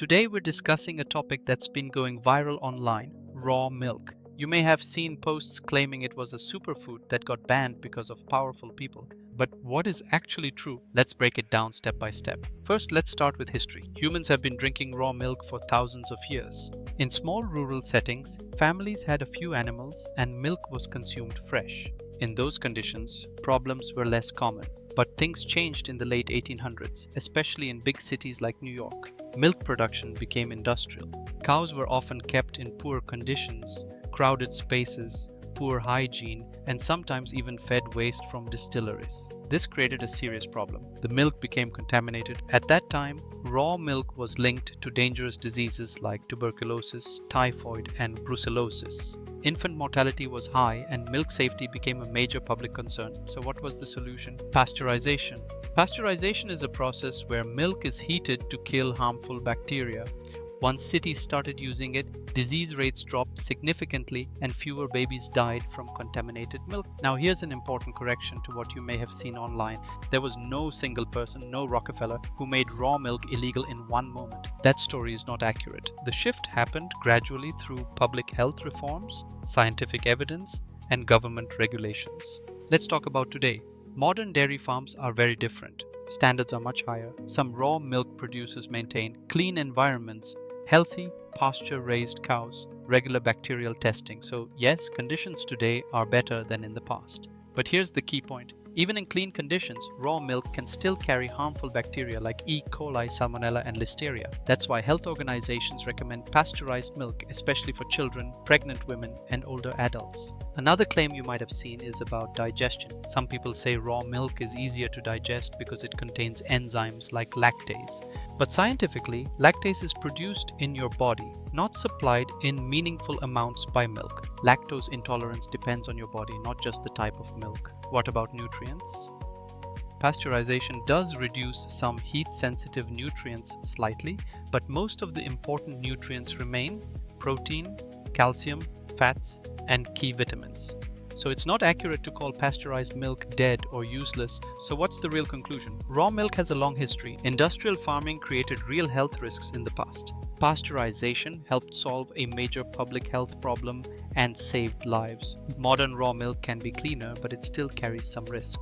Today we're discussing a topic that's been going viral online: raw milk. You may have seen posts claiming it was a superfood that got banned because of powerful people. But what is actually true? Let's break it down step by step. First, let's start with history. Humans have been drinking raw milk for thousands of years. In small rural settings, families had a few animals and milk was consumed fresh. In those conditions, problems were less common. But things changed in the late 1800s, especially in big cities like New York. Milk production became industrial. Cows were often kept in poor conditions, crowded spaces, poor hygiene, and sometimes even fed waste from distilleries. This created a serious problem. The milk became contaminated. At that time, raw milk was linked to dangerous diseases like tuberculosis, typhoid, and brucellosis. Infant mortality was high and milk safety became a major public concern. So what was the solution? Pasteurization. Pasteurization is a process where milk is heated to kill harmful bacteria. Once cities started using it, disease rates dropped significantly and fewer babies died from contaminated milk. Now here's an important correction to what you may have seen online. There was no single person, no Rockefeller, who made raw milk illegal in one moment. That story is not accurate. The shift happened gradually through public health reforms, scientific evidence, and government regulations. Let's talk about today. Modern dairy farms are very different. Standards are much higher. Some raw milk producers maintain clean environments, healthy, pasture-raised cows, regular bacterial testing. So yes, conditions today are better than in the past. But here's the key point. Even in clean conditions, raw milk can still carry harmful bacteria like E. coli, Salmonella, and Listeria. That's why health organizations recommend pasteurized milk, especially for children, pregnant women, and older adults. Another claim you might have seen is about digestion. Some people say raw milk is easier to digest because it contains enzymes like lactase. But scientifically, lactase is produced in your body, not supplied in meaningful amounts by milk. Lactose intolerance depends on your body, not just the type of milk. What about nutrients? Pasteurization does reduce some heat-sensitive nutrients slightly, but most of the important nutrients remain: protein, calcium, fats, and key vitamins. So it's not accurate to call pasteurized milk dead or useless. So what's the real conclusion? Raw milk has a long history. Industrial farming created real health risks in the past. Pasteurization helped solve a major public health problem and saved lives. Modern raw milk can be cleaner, but it still carries some risk.